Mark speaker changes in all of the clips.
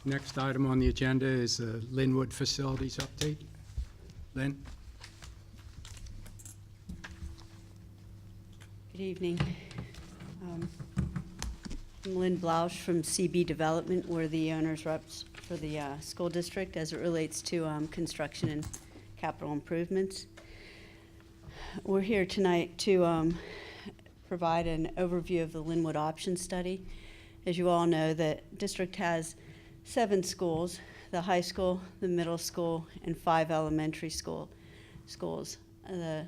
Speaker 1: Next item on the agenda is the Lynnewood facilities update. Lynn?
Speaker 2: Good evening. I'm Lynn Blausch from CB Development. We're the owners reps for the school district as it relates to construction and capital improvements. We're here tonight to provide an overview of the Lynnewood option study. As you all know, the district has 7 schools: the high school, the middle school, and 5 elementary schools. The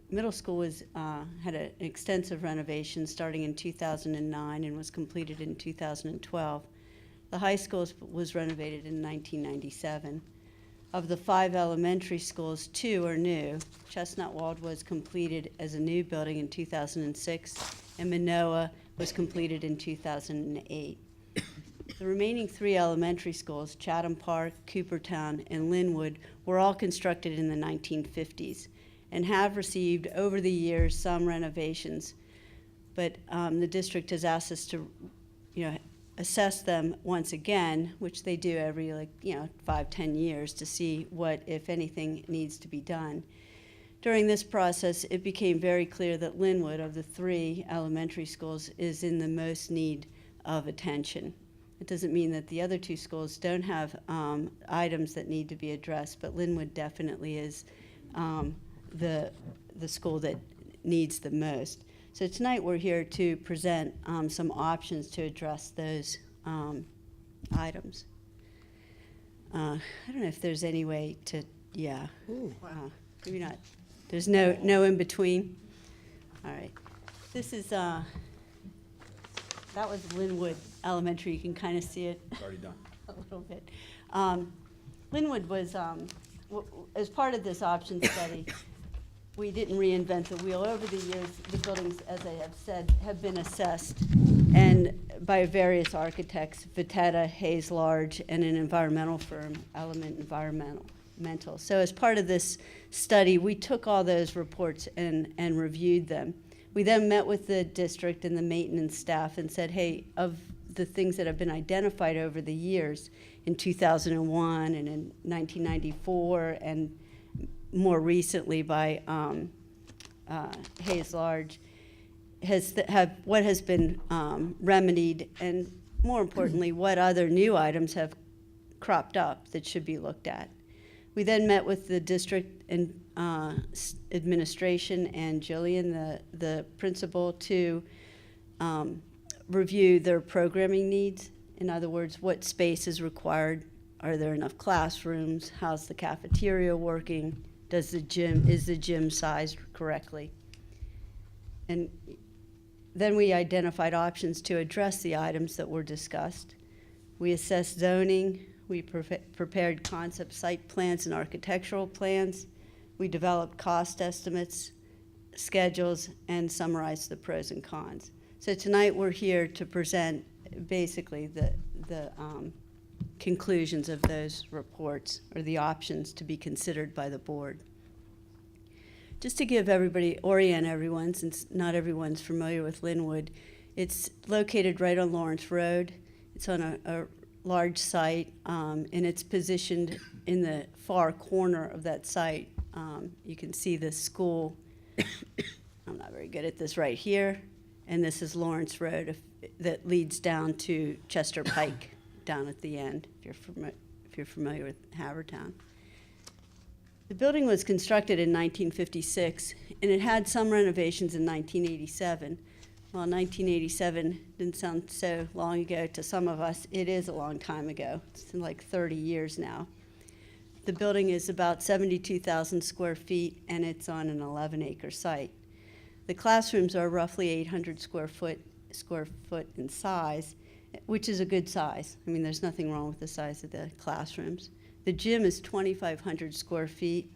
Speaker 2: middle school had an extensive renovation starting in 2009 and was completed in 2012. The high school was renovated in 1997. Of the 5 elementary schools, 2 are new. Chestnut Wald was completed as a new building in 2006, and Manoa was completed in 2008. The remaining 3 elementary schools, Chatham Park, Coopertown, and Lynnewood, were all constructed in the 1950s and have received over the years some renovations. But the district has asked us to, assess them once again, which they do every 5-10 years, to see what, if anything, needs to be done. During this process, it became very clear that Lynnewood, of the 3 elementary schools, is in the most need of attention. It doesn't mean that the other 2 schools don't have items that need to be addressed, but Lynnewood definitely is the school that needs the most. So tonight we're here to present some options to address those items. I don't know if there's any way to, maybe not. There's no in between. All right. This is, that was Lynnewood Elementary. You can kind of see it.
Speaker 1: It's already done.
Speaker 2: A little bit. Lynnewood was, as part of this option study, we didn't reinvent the wheel. Over the years, the buildings, as I have said, have been assessed and by various architects, Vitetta, Hayes Large, and an environmental firm, Element Environmental. So as part of this study, we took all those reports and reviewed them. We then met with the district and the maintenance staff and said, hey, of the things that have been identified over the years in 2001 and in 1994 and more recently by Hayes Large, what has been remedied, and more importantly, what other new items have cropped up that should be looked at. We then met with the district and administration and Jillian, the principal, to review their programming needs. In other words, what space is required? Are there enough classrooms? How's the cafeteria working? Is the gym sized correctly? And then we identified options to address the items that were discussed. We assessed zoning. We prepared concept site plans and architectural plans. We developed cost estimates, schedules, and summarized the pros and cons. So tonight we're here to present basically the conclusions of those reports, or the options to be considered by the board. Just to orient everyone, since not everyone's familiar with Lynnewood, it's located right on Lawrence Road. It's on a large site, and it's positioned in the far corner of that site. You can see the school. I'm not very good at this right here. And this is Lawrence Road that leads down to Chester Pike down at the end, if you're familiar with Havertown. The building was constructed in 1956, and it had some renovations in 1987. Well, 1987 didn't sound so long ago to some of us. It is a long time ago. It's like 30 years now. The building is about 72,000 square feet, and it's on an 11-acre site. The classrooms are roughly 800 square foot in size, which is a good size. I mean, there's nothing wrong with the size of the classrooms. The gym is 2,500 square feet,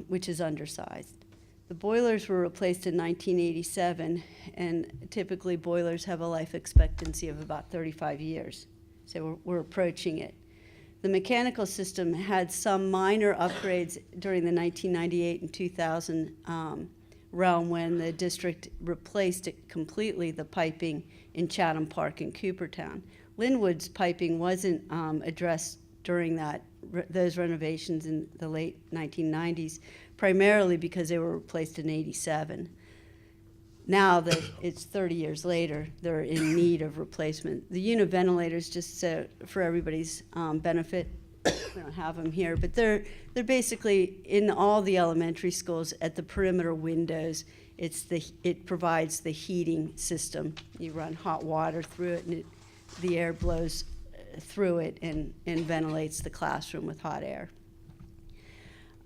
Speaker 2: which is undersized. The boilers were replaced in 1987, and typically boilers have a life expectancy of about 35 years. So we're approaching it. The mechanical system had some minor upgrades during the 1998 and 2000 realm when the district replaced it completely, the piping in Chatham Park and Coopertown. Lynnewood's piping wasn't addressed during those renovations in the late 1990s, primarily because they were replaced in '87. Now that it's 30 years later, they're in need of replacement. The unit ventilators, just so for everybody's benefit, we don't have them here, but they're basically in all the elementary schools at the perimeter windows. It provides the heating system. You run hot water through it, and the air blows through it and ventilates the classroom with hot air.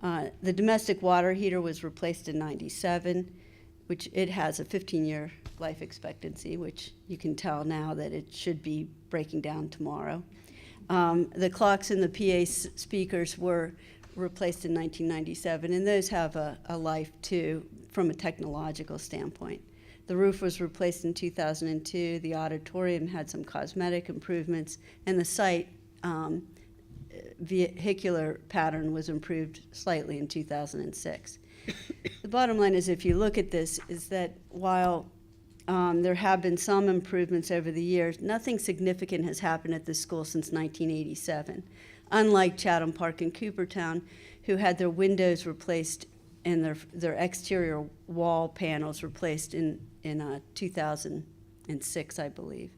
Speaker 2: The domestic water heater was replaced in '97, which it has a 15-year life expectancy, which you can tell now that it should be breaking down tomorrow. The clocks and the PA speakers were replaced in 1997, and those have a life too from a technological standpoint. The roof was replaced in 2002, the auditorium had some cosmetic improvements, and the site vehicular pattern was improved slightly in 2006. The bottom line is, if you look at this, is that while there have been some improvements over the years, nothing significant has happened at this school since 1987. Unlike Chatham Park and Coopertown, who had their windows replaced and their exterior wall panels replaced in 2006, I believe.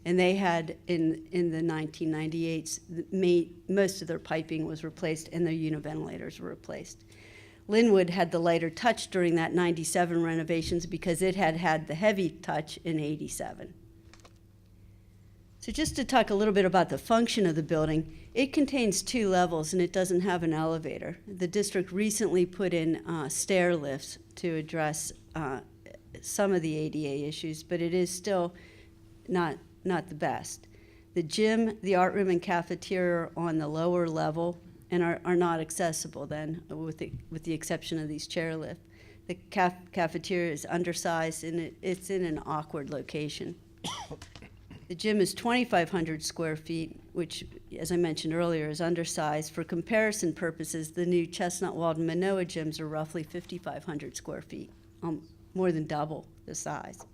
Speaker 2: And they had, in the 1998s, most of their piping was replaced and their unit ventilators were replaced. Lynnewood had the lighter touch during that 97 renovations because it had the heavy touch in '87. So just to talk a little bit about the function of the building, it contains 2 levels and it doesn't have an elevator. The district recently put in stair lifts to address some of the ADA issues, but it is still not the best. The gym, the art room, and cafeteria are on the lower level and are not accessible then, with the exception of these chairlift. The cafeteria is undersized and it's in an awkward location. The gym is 2,500 square feet, which, as I mentioned earlier, is undersized. For comparison purposes, the new Chestnut-Walled and Manoa gyms are roughly 5,500 square feet, more than double the size.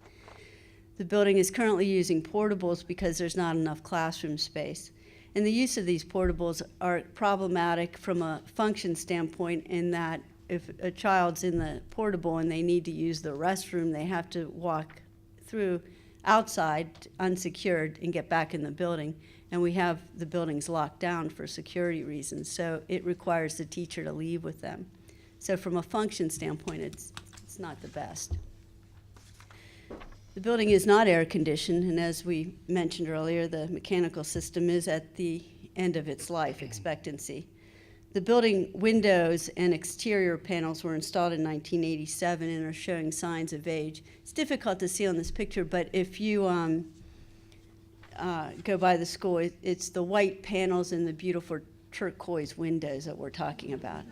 Speaker 2: The building is currently using portables because there's not enough classroom space. And the use of these portables are problematic from a function standpoint in that if a child's in the portable and they need to use the restroom, they have to walk through outside unsecured and get back in the building. And we have the buildings locked down for security reasons, so it requires the teacher to leave with them. So from a function standpoint, it's not the best. The building is not air conditioned, and as we mentioned earlier, the mechanical system is at the end of its life expectancy. The building windows and exterior panels were installed in 1987 and are showing signs of age. It's difficult to see on this picture, but if you go by the school, it's the white panels and the beautiful turquoise windows that we're talking about.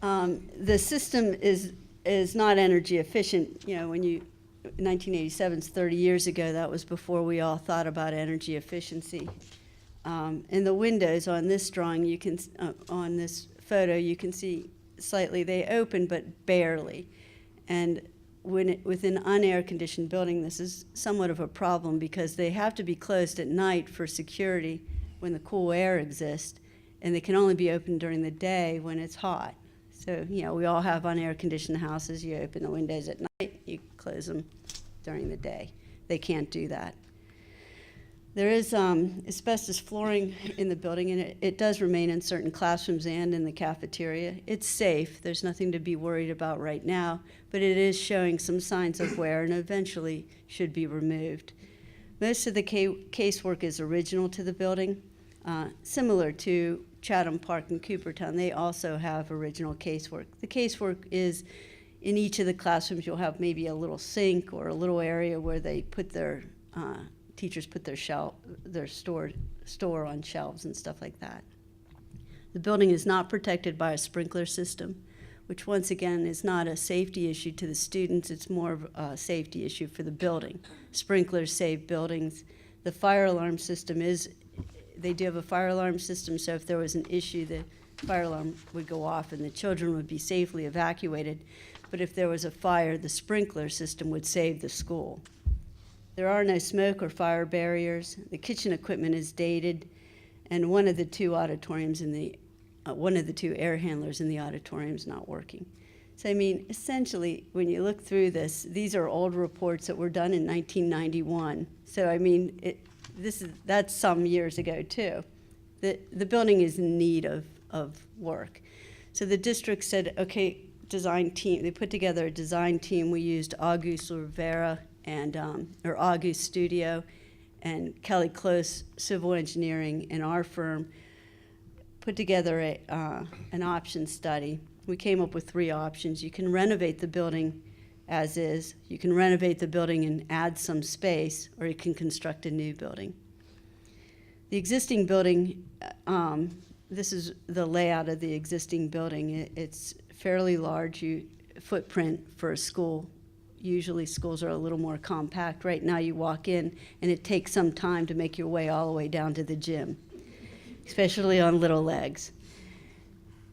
Speaker 2: The system is not energy efficient. You know, 1987 is 30 years ago. That was before we all thought about energy efficiency. And the windows on this drawing, on this photo, you can see slightly they open, but barely. And with an unair-conditioned building, this is somewhat of a problem because they have to be closed at night for security when the cool air exists, and they can only be open during the day when it's hot. So, we all have unair-conditioned houses. You open the windows at night, you close them during the day. They can't do that. There is asbestos flooring in the building, and it does remain in certain classrooms and in the cafeteria. It's safe. There's nothing to be worried about right now, but it is showing some signs of wear and eventually should be removed. Most of the casework is original to the building, similar to Chatham Park and Coopertown. They also have original casework. The casework is in each of the classrooms. You'll have maybe a little sink or a little area where they put their teachers put their store on shelves and stuff like that. The building is not protected by a sprinkler system, which once again is not a safety issue to the students. It's more of a safety issue for the building. Sprinklers save buildings. The fire alarm system they do have a fire alarm system, so if there was an issue, the fire alarm would go off and the children would be safely evacuated. But if there was a fire, the sprinkler system would save the school. There are no smoke or fire barriers. The kitchen equipment is dated, and one of the two auditoriums in the, one of the two air handlers in the auditorium is not working. So I mean, essentially, when you look through this, these are old reports that were done in 1991. So I mean, that's some years ago too. The building is in need of work. So the district said, okay, design team. They put together a design team. We used August Rivera and or August Studio, and Kelly Close Civil Engineering and our firm put together an option study. We came up with 3 options. You can renovate the building as is, you can renovate the building and add some space, or you can construct a new building. The existing building, this is the layout of the existing building. It's fairly large footprint for a school. Usually schools are a little more compact. Right now you walk in and it takes some time to make your way all the way down to the gym, especially on little legs.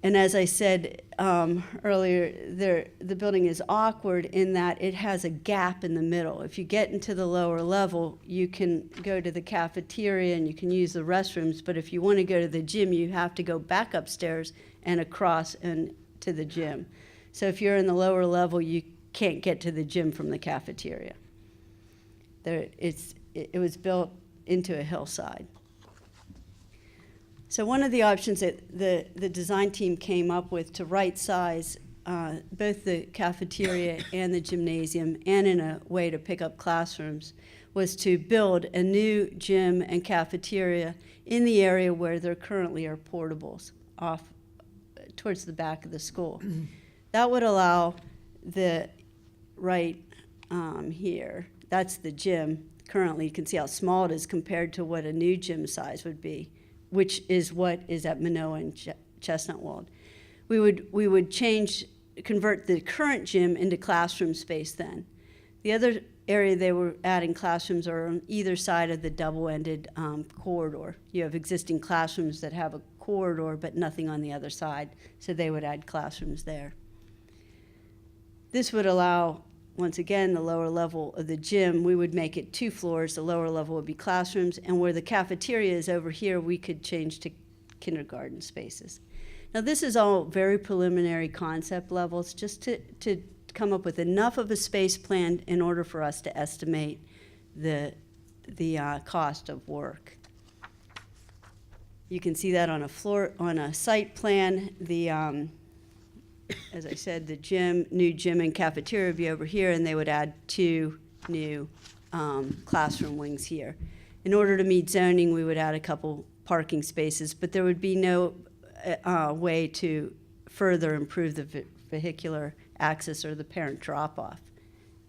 Speaker 2: And as I said earlier, the building is awkward in that it has a gap in the middle. If you get into the lower level, you can go to the cafeteria and you can use the restrooms, but if you want to go to the gym, you have to go back upstairs and across and to the gym. So if you're in the lower level, you can't get to the gym from the cafeteria. It was built into a hillside. So one of the options that the design team came up with to right size both the cafeteria and the gymnasium, and in a way to pick up classrooms, was to build a new gym and cafeteria in the area where there currently are portables off towards the back of the school. That would allow the right here, that's the gym. Currently, you can see how small it is compared to what a new gym size would be, which is what is at Manoa and Chestnut-Wald. We would convert the current gym into classroom space then. The other area they were adding classrooms are on either side of the double-ended corridor. You have existing classrooms that have a corridor but nothing on the other side, so they would add classrooms there. This would allow, once again, the lower level of the gym, we would make it 2 floors. The lower level would be classrooms, and where the cafeteria is over here, we could change to kindergarten spaces. Now, this is all very preliminary concept levels, just to come up with enough of a space plan in order for us to estimate the cost of work. You can see that on a site plan. As I said, the new gym and cafeteria would be over here, and they would add 2 new classroom wings here. In order to meet zoning, we would add a couple parking spaces, but there would be no way to further improve the vehicular access or the parent drop-off.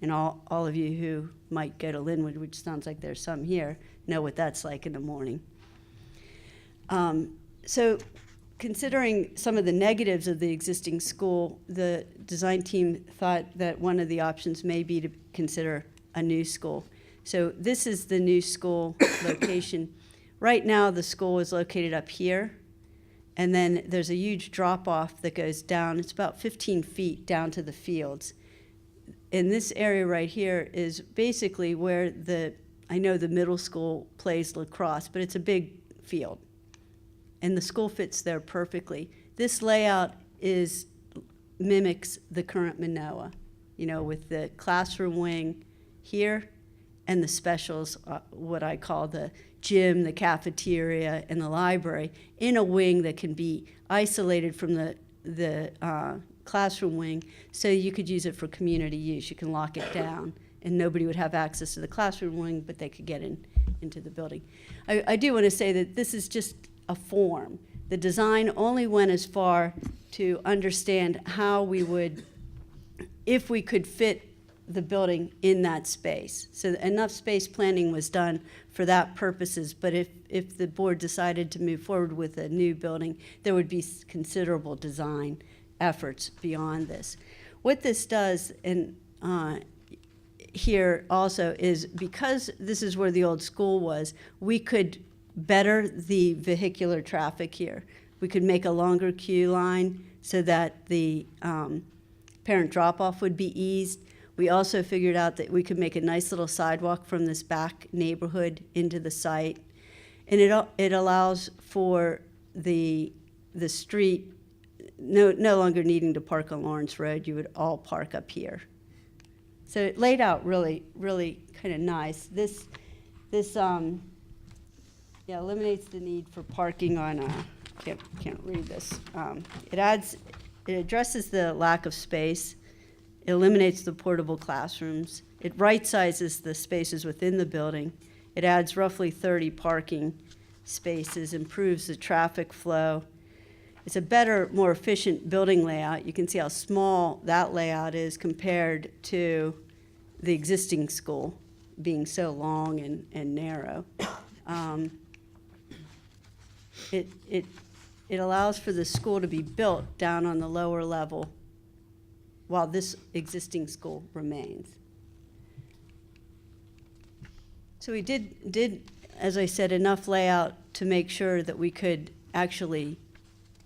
Speaker 2: And all of you who might go to Lynnewood, which sounds like there's some here, know what that's like in the morning. So considering some of the negatives of the existing school, the design team thought that one of the options may be to consider a new school. So this is the new school location. Right now, the school is located up here, and then there's a huge drop-off that goes down. It's about 15 feet down to the fields. And this area right here is basically where I know the middle school plays lacrosse, but it's a big field. And the school fits there perfectly. This layout mimics the current Manoa, with the classroom wing here and the specials, what I call the gym, the cafeteria, and the library, in a wing that can be isolated from the classroom wing, so you could use it for community use. You can lock it down, and nobody would have access to the classroom wing, but they could get into the building. I do want to say that this is just a form. The design only went as far to understand how we would, if we could fit the building in that space. So enough space planning was done for that purposes, but if the board decided to move forward with a new building, there would be considerable design efforts beyond this. What this does, and here also, is because this is where the old school was, we could better the vehicular traffic here. We could make a longer queue line so that the parent drop-off would be eased. We also figured out that we could make a nice little sidewalk from this back neighborhood into the site. And it allows for the street no longer needing to park on Lawrence Road. You would all park up here. So it laid out really, really kind of nice. This eliminates the need for parking on, can't read this. It addresses the lack of space, it eliminates the portable classrooms, it right-sizes the spaces within the building, it adds roughly 30 parking spaces, improves the traffic flow. It's a better, more efficient building layout. You can see how small that layout is compared to the existing school being so long and narrow. It allows for the school to be built down on the lower level while this existing school remains. So we did, as I said, enough layout to make sure that we could actually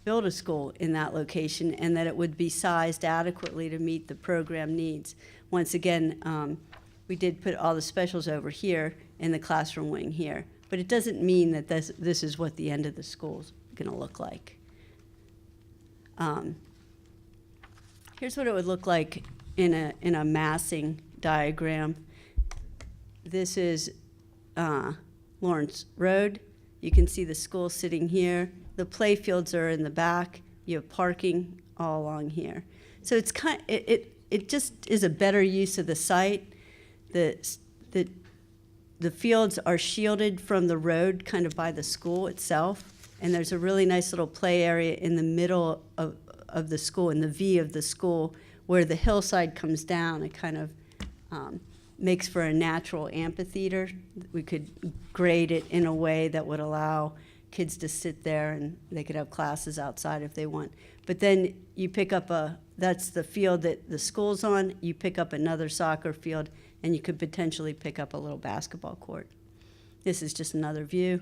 Speaker 2: build a school in that location and that it would be sized adequately to meet the program needs. Once again, we did put all the specials over here in the classroom wing here, but it doesn't mean that this is what the end of the school's going to look like. Here's what it would look like in a massing diagram. This is Lawrence Road. You can see the school sitting here. The play fields are in the back. You have parking all along here. So it's it just is a better use of the site. The fields are shielded from the road kind of by the school itself, and there's a really nice little play area in the middle of the school, in the V of the school, where the hillside comes down. It kind of makes for a natural amphitheater. We could grade it in a way that would allow kids to sit there and they could have classes outside if they want. But then you pick up that's the field that the school's on, you pick up another soccer field, and you could potentially pick up a little basketball court. This is just another view.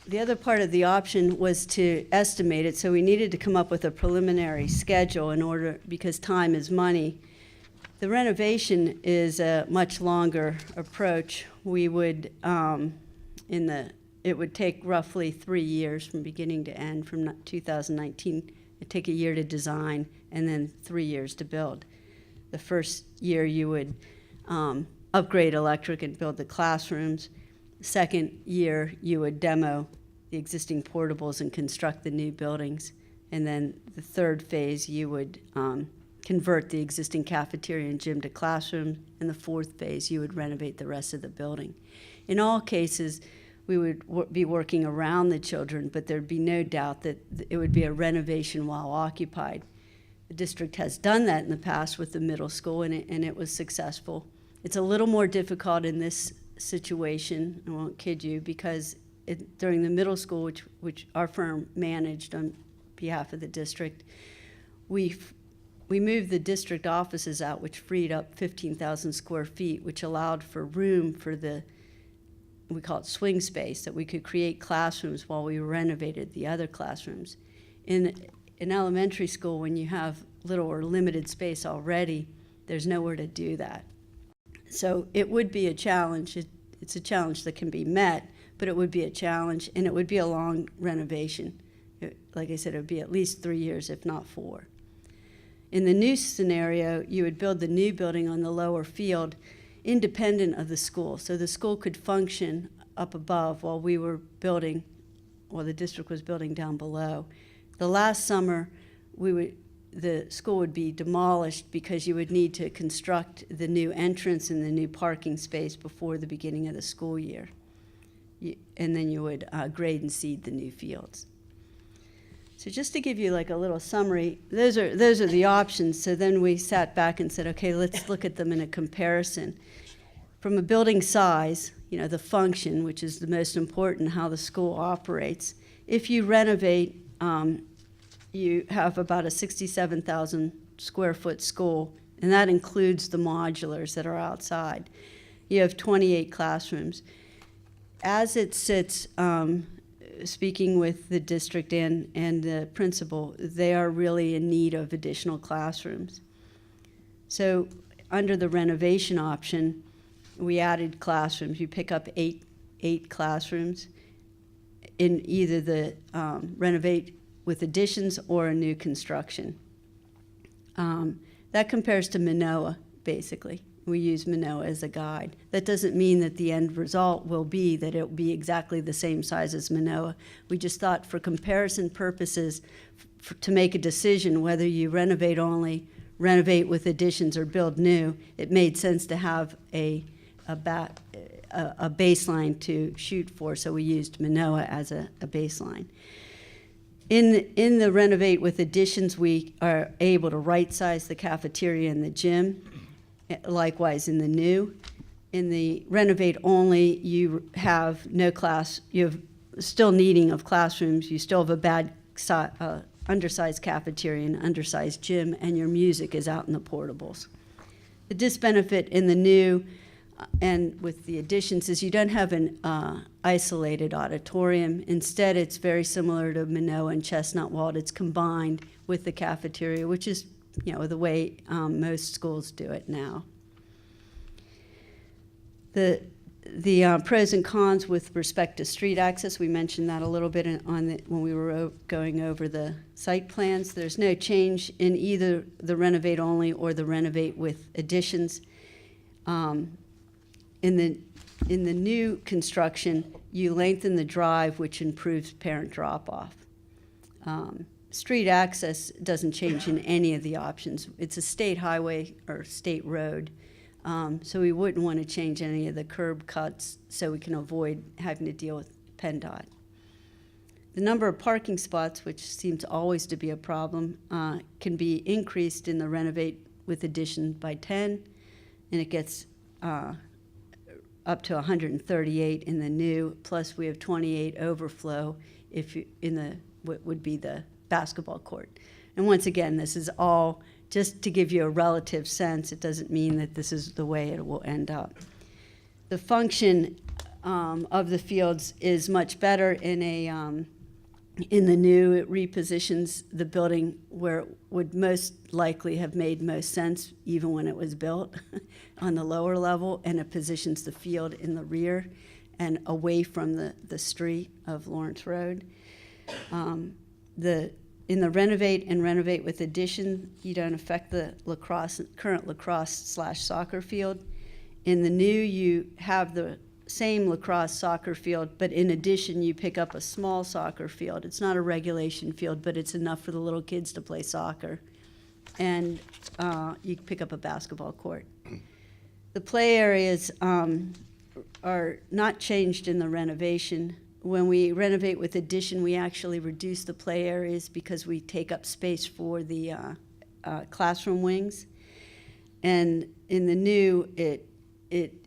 Speaker 2: The other part of the option was to estimate it, so we needed to come up with a preliminary schedule in order, because time is money. The renovation is a much longer approach. We would, it would take roughly 3 years from beginning to end, from 2019. It'd take a year to design and then 3 years to build. The first year you would upgrade electric and build the classrooms. Second year you would demo the existing portables and construct the new buildings. And then the third phase you would convert the existing cafeteria and gym to classrooms. And the fourth phase you would renovate the rest of the building. In all cases, we would be working around the children, but there'd be no doubt that it would be a renovation while occupied. The district has done that in the past with the middle school, and it was successful. It's a little more difficult in this situation, I won't kid you, because during the middle school, which our firm managed on behalf of the district, we moved the district offices out, which freed up 15,000 square feet, which allowed for room for we call it swing space, that we could create classrooms while we renovated the other classrooms. In elementary school, when you have little or limited space already, there's nowhere to do that. So it would be a challenge. It's a challenge that can be met, but it would be a challenge, and it would be a long renovation. Like I said, it would be at least 3 years, if not 4. In the new scenario, you would build the new building on the lower field independent of the school. So the school could function up above while the district was building down below. The last summer, the school would be demolished because you would need to construct the new entrance and the new parking space before the beginning of the school year. And then you would grade and seed the new fields. So just to give you like a little summary, those are the options. So then we sat back and said, okay, let's look at them in a comparison. From a building size, the function, which is the most important, how the school operates. If you renovate, you have about a 67,000 square foot school, and that includes the modulars that are outside. You have 28 classrooms. As it sits, speaking with the district and the principal, they are really in need of additional classrooms. So under the renovation option, we added classrooms. You pick up eight classrooms in either the renovate with additions or a new construction. That compares to Manoa, basically. We use Manoa as a guide. That doesn't mean that the end result will be that it will be exactly the same size as Manoa. We just thought for comparison purposes, to make a decision whether you renovate only, renovate with additions, or build new, it made sense to have a baseline to shoot for, so we used Manoa as a baseline. In the renovate with additions, we are able to right-size the cafeteria and the gym. Likewise, in the new. In the renovate only, you have no class, you have still needing of classrooms, you still have a bad undersized cafeteria and undersized gym, and your music is out in the portables. The disbenefit in the new and with the additions is you don't have an isolated auditorium. Instead, it's very similar to Manoa and Chestnut Walled. It's combined with the cafeteria, which is the way most schools do it now. The pros and cons with respect to street access, we mentioned that a little bit when we were going over the site plans. There's no change in either the renovate only or the renovate with additions. In the new construction, you lengthen the drive, which improves parent drop-off. Street access doesn't change in any of the options. It's a state highway or state road, so we wouldn't want to change any of the curb cuts so we can avoid having to deal with PennDOT. The number of parking spots, which seems always to be a problem, can be increased in the renovate with addition by 10, and it gets up to 138 in the new, plus we have 28 overflow in the what would be the basketball court. And once again, this is all just to give you a relative sense. It doesn't mean that this is the way it will end up. The function of the fields is much better in the new. It repositions the building where it would most likely have made most sense even when it was built on the lower level, and it positions the field in the rear and away from the street of Lawrence Road. In the renovate and renovate with addition, you don't affect the current lacrosse/soccer field. In the new, you have the same lacrosse soccer field, but in addition, you pick up a small soccer field. It's not a regulation field, but it's enough for the little kids to play soccer. And you pick up a basketball court. The play areas are not changed in the renovation. When we renovate with addition, we actually reduce the play areas because we take up space for the classroom wings. And in the new, it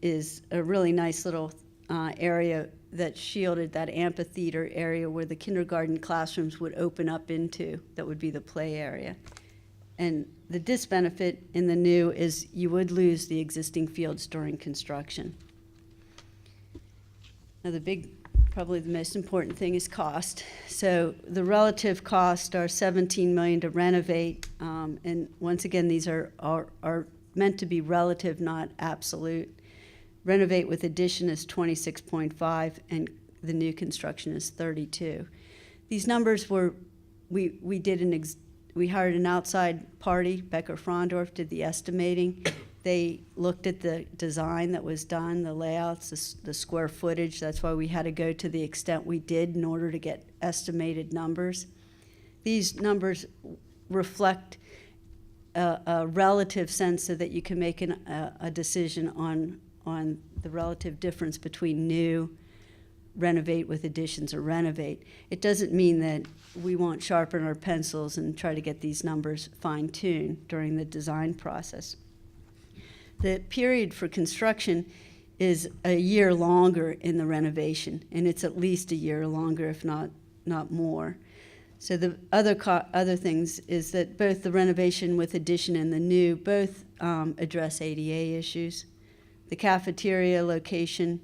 Speaker 2: is a really nice little area that shielded that amphitheater area where the kindergarten classrooms would open up into. That would be the play area. And the disbenefit in the new is you would lose the existing fields during construction. Now probably the most important thing is cost. So the relative costs are $17 million to renovate. And once again, these are meant to be relative, not absolute. Renovate with addition is 26.5, and the new construction is 32. These numbers were, we hired an outside party, Becker Frondorf did the estimating. They looked at the design that was done, the layouts, the square footage. That's why we had to go to the extent we did in order to get estimated numbers. These numbers reflect a relative sense so that you can make a decision on the relative difference between new, renovate with additions, or renovate. It doesn't mean that we won't sharpen our pencils and try to get these numbers fine-tuned during the design process. The period for construction is a year longer in the renovation, and it's at least a year longer, if not more. So the other things is that both the renovation with addition and the new both address ADA issues. The cafeteria location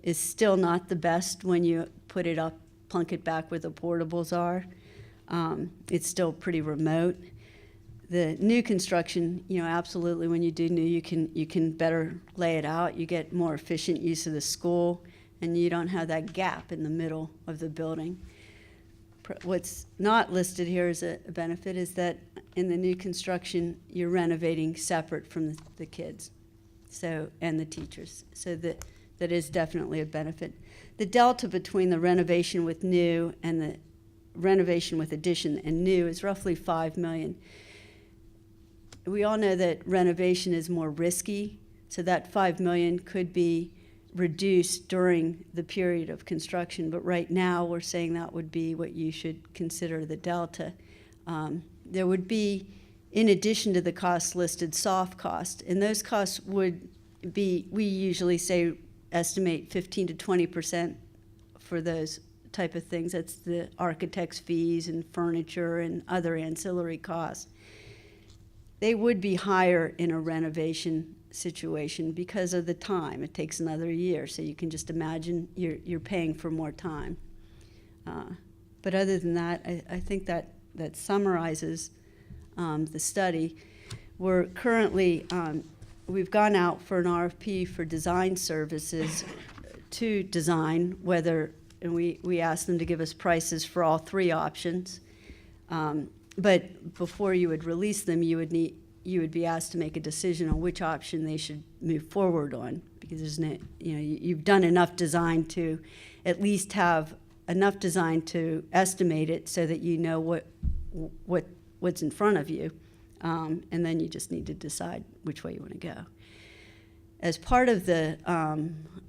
Speaker 2: is still not the best when you put it up, plunk it back where the portables are. It's still pretty remote. The new construction, absolutely, when you do new, you can better lay it out. You get more efficient use of the school, and you don't have that gap in the middle of the building. What's not listed here as a benefit is that in the new construction, you're renovating separate from the kids, and the teachers. So that is definitely a benefit. The delta between the renovation with new and the renovation with addition and new is roughly $5 million. We all know that renovation is more risky, so that $5 million could be reduced during the period of construction, but right now we're saying that would be what you should consider the delta. There would be, in addition to the costs listed, soft costs, and those costs would be, we usually estimate 15 to 20% for those type of things. That's the architect's fees and furniture and other ancillary costs. They would be higher in a renovation situation because of the time. It takes another year, so you can just imagine you're paying for more time. But other than that, I think that summarizes the study. We're currently, we've gone out for an RFP for design services to design, and we asked them to give us prices for all three options. But before you would release them, you would be asked to make a decision on which option they should move forward on, because there's no, you've done enough design to at least have enough design to estimate it so that you know what's in front of you, and then you just need to decide which way you want to go. As part of the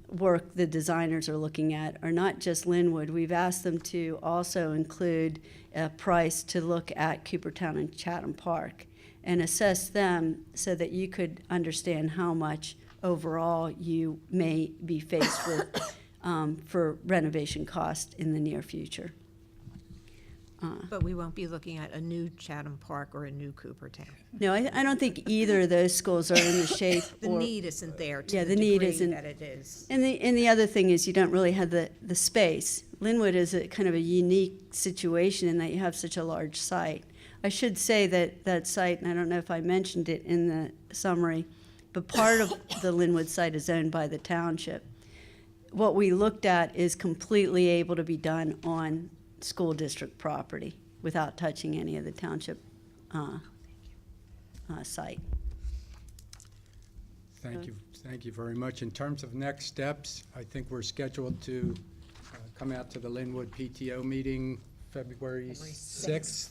Speaker 2: work the designers are looking at are not just Lynnewood. We've asked them to also include a price to look at Coopertown and Chatham Park and assess them so that you could understand how much overall you may be faced with for renovation cost in the near future.
Speaker 3: But we won't be looking at a new Chatham Park or a new Coopertown.
Speaker 2: No, I don't think either of those schools are in the shape.
Speaker 3: The need isn't there to
Speaker 2: Yeah,
Speaker 3: the
Speaker 2: the need
Speaker 3: degree
Speaker 2: isn't.
Speaker 3: that it is.
Speaker 2: And the other thing is you don't really have the space. Lynnewood is a kind of a unique situation in that you have such a large site. I should say that site, and I don't know if I mentioned it in the summary, but part of the Lynnewood site is owned by the township. What we looked at is completely able to be done on school district property without touching any of the township site.
Speaker 1: Thank you very much. In terms of next steps, I think we're scheduled to come out to the Lynnewood PTO meeting February 6th.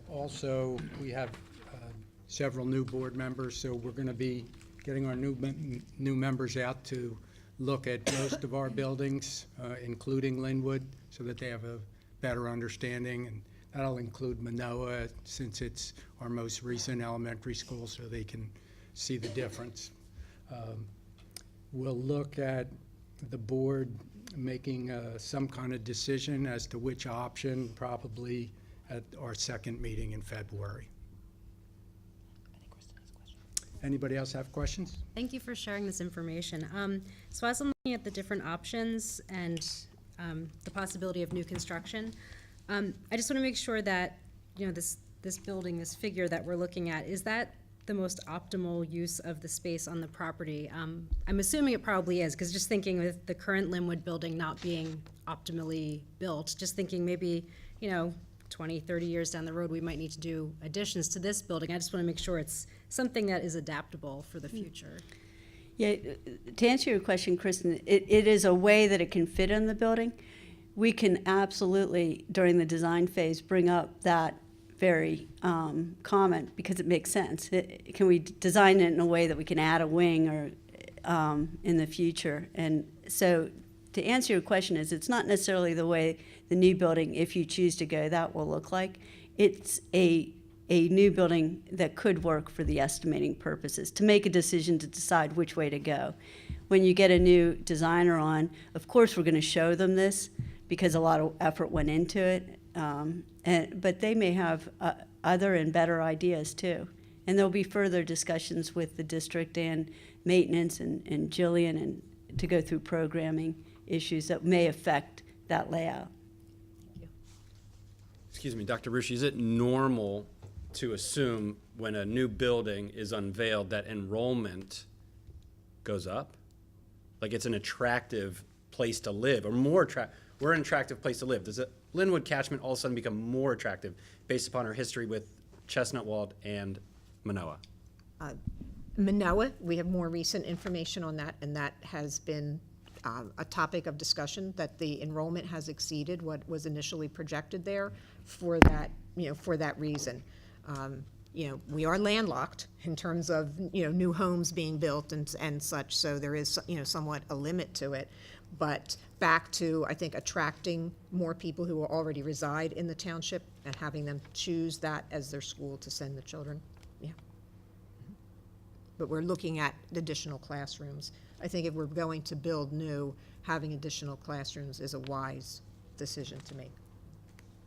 Speaker 1: Also, we have several new board members, so we're going to be getting our new members out to look at most of our buildings, including Lynnewood, so that they have a better understanding. And that'll include Manoa, since it's our most recent elementary school, so they can see the difference. We'll look at the board making some kind of decision as to which option, probably at our second meeting in February. Anybody else have questions?
Speaker 4: Thank you for sharing this information. So as I'm looking at the different options and the possibility of new construction, I just want to make sure that, this building, this figure that we're looking at, is that the most optimal use of the space on the property? I'm assuming it probably is, because just thinking with the current Lynnewood building not being optimally built, just thinking maybe, 20, 30 years down the road, we might need to do additions to this building. I just want to make sure it's something that is adaptable for the future.
Speaker 2: Yeah, to answer your question, Kristen, it is a way that it can fit in the building. We can absolutely, during the design phase, bring up that very comment because it makes sense. Can we design it in a way that we can add a wing or in the future? And so to answer your question it's not necessarily the way the new building, if you choose to go, that will look like. It's a new building that could work for the estimating purposes, to make a decision to decide which way to go. When you get a new designer on, of course we're going to show them this because a lot of effort went into it, but they may have other and better ideas too. And there'll be further discussions with the district and maintenance and Jillian and to go through programming issues that may affect that layout.
Speaker 5: Excuse me, Dr. Rushi, is it normal to assume when a new building is unveiled that enrollment goes up? Like it's an attractive place to live, or more we're an attractive place to live. Does it Lynnewood catchment all of a sudden become more attractive based upon our history with Chestnut Wald and Manoa?
Speaker 3: Manoa, we have more recent information on that, and that has been a topic of discussion, that the enrollment has exceeded what was initially projected there for that, for that reason. We are landlocked in terms of, new homes being built and such, so there is, somewhat a limit to it. But back to, I think, attracting more people who already reside in the township and having them choose that as their school to send the children, yeah. But we're looking at additional classrooms. I think if we're going to build new, having additional classrooms is a wise decision to make.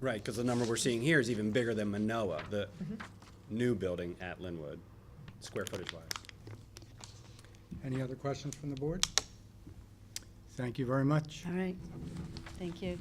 Speaker 5: Right, because the number we're seeing here is even bigger than Manoa, the new building at Lynnewood, square footage wise.
Speaker 1: Any other questions from the board? Thank you very much.
Speaker 2: All right, thank you.